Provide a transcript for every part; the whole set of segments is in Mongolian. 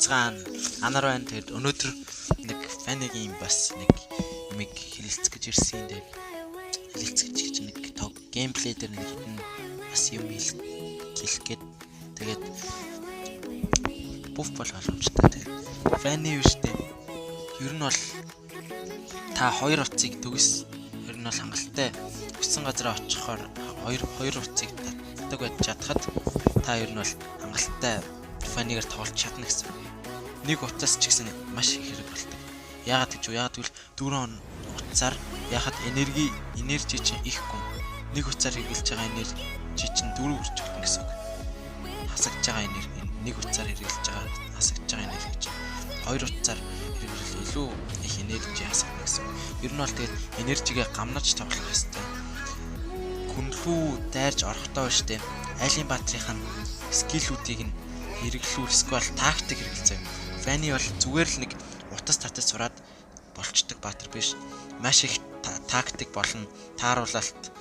цэцгаан анар байна. Тэгээд өнөөдөр нэг фанигийн бас нэг юмыг хэлэлцэх гэж ирсэн. Тэгээд хэлэлцэх гэж нэг геймплей дээр нэг хитэн бас юм хэлэх гээд тэгээд буф бол боломжтой. Тэгээд фани юу штэ. Ер нь бол та 2 утсыг төгс ер нь бол хангалттай хүссэн газараа очихоор 2 утсыг татдаг байж чадхад та ер нь бол хангалттай фанигаар тоглож чадна гэсэн. Нэг утас ч гэсэн маш их хэрэг болдог. Яагаад гэж вэ? Яагаад гэвэл 4 утсаар яхад энержи чинь ихгүй. Нэг утсаар хэрэглэж байгаа энержи чинь 4 хүрч өгнө гэсэн үг. Хасагдж байгаа энерги нэг утсаар хэрэглэж байгаа хасагдж байгаа энерги чинь 2 утсаар хэрэглэл илүү их энержи хасагдана гэсэн. Ер нь бол тэгээд энержигээ гамнаж тоглох хэрэгтэй. Күнлүү дайрж орохдоо штэ айлын баатрийн скиллүүдийг нь хэрэглүүл эсвэл тактик хэрэгэлцээ. Фани бол зүгээр л нэг утас татаж сураад болчдөг баатар биш. Маш их тактик болон тааруулалт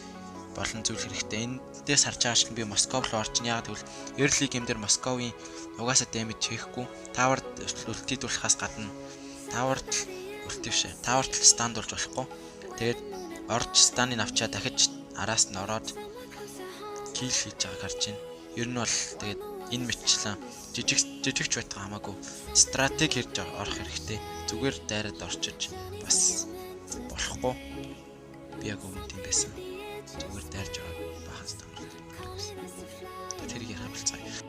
болон зүйл хэрэгтэй. Эндээс харж байгаа шиг би Москов руу орчин. Яагаад гэвэл early game дээр Московын угаасаа damage хийхгүй. Tower үлдээдүүлэхээс гадна Tower-т үлдэвшээ. Tower-т stand болж болохгүй. Тэгээд орж станыг авчаа дахиж араас нь ороод kill хийж байгааг харж байна. Ер нь бол тэгээд энэ мэтчлэн жижигч байтгаа хамаагүй стратеги хийж орох хэрэгтэй. Зүгээр дайраад орчиж бас болохгүй. Би яг өмнө тийм байсан. Зүгээр дайрж ороод бахаас тамрах гэсэн. Тэрийг хамлцгаая.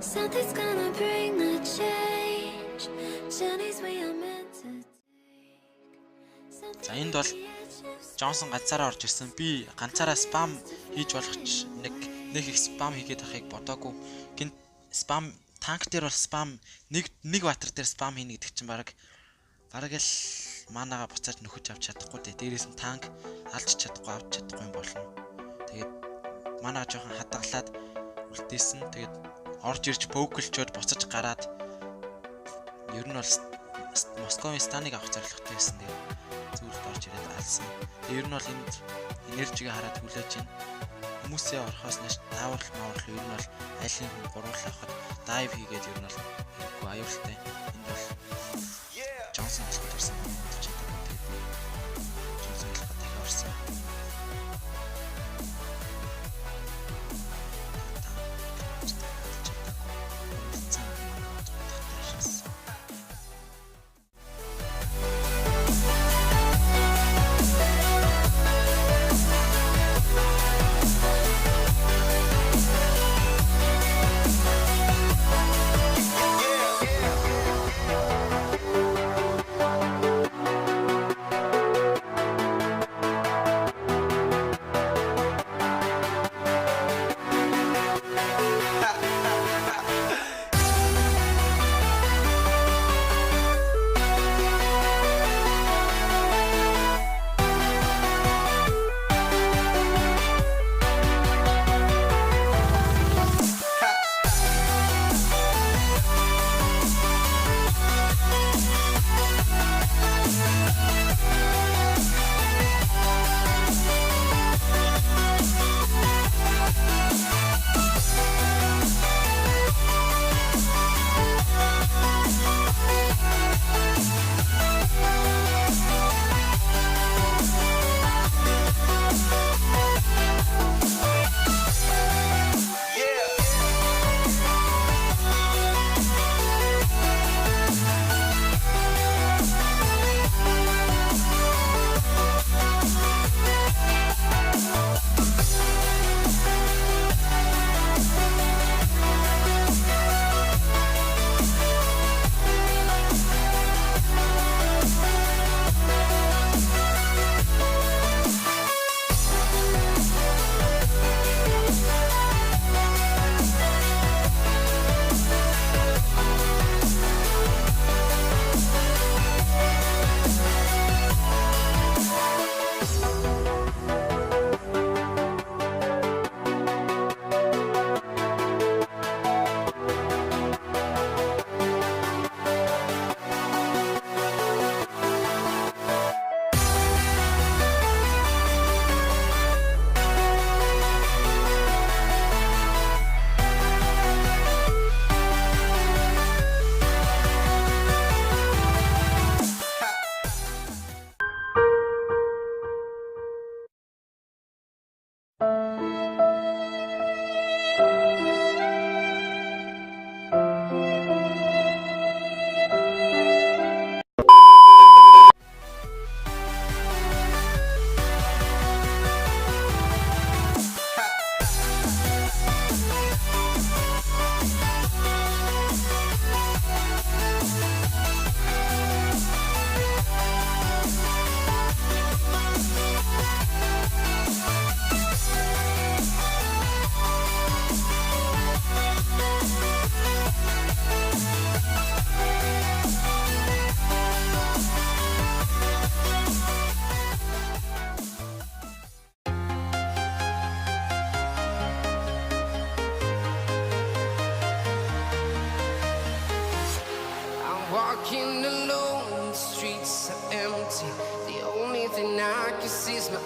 Something's gonna bring the change. Journeys we are meant to take. За энд бол Джонсон ганцаараа орж ирсэн. Би ганцаараа спам хийж болох ч нэг их спам хийгээд байхыг бодоогүй. Гин спам танк дээр бол спам нэг ватер дээр спам хийнэ гэдэг чинь баг л манаага буцааж нөхөж авч чадахгүй дээ. Дээрээс нь танк алж чадахгүй авч чадахгүй юм болно. Тэгээд манаага жоохон хадгалаад үлдээсэн. Тэгээд орж ирж поклчод буцаж гараад ер нь бол Московын станыг авах зорилготой байсан. Тэгээд зүгээр орж ирээд алсан. Ер нь бол энд энержигээ хараад хүлээж байна. Хүмүүсээ орохоос нааш таавар маавар ер нь бол айлын гуруулах хахад дайв хийгээд ер нь бол хэрэггүй аюултай. Энд бол Джонсон хэлж ирсэн. Джонсон хэлж дахиад орсон.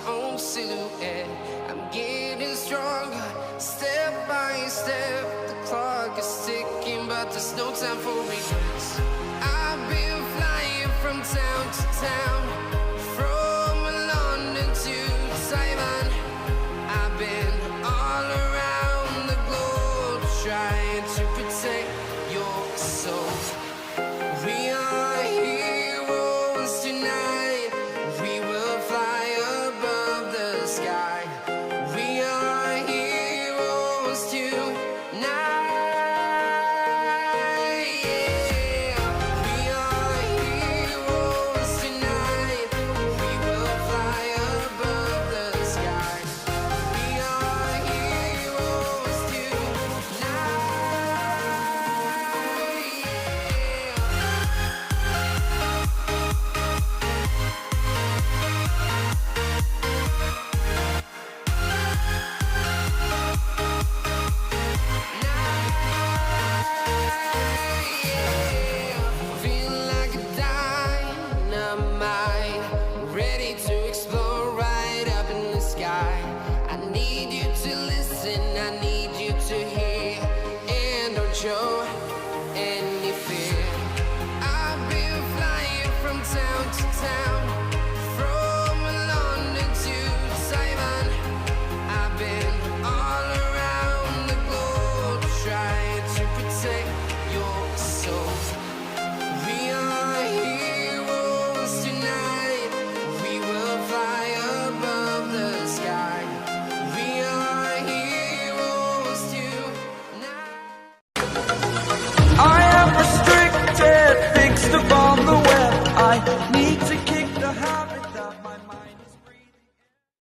own silhouette. I'm getting stronger, step by step. The clock is ticking, but there's no time for regrets. I've been flying from town to town.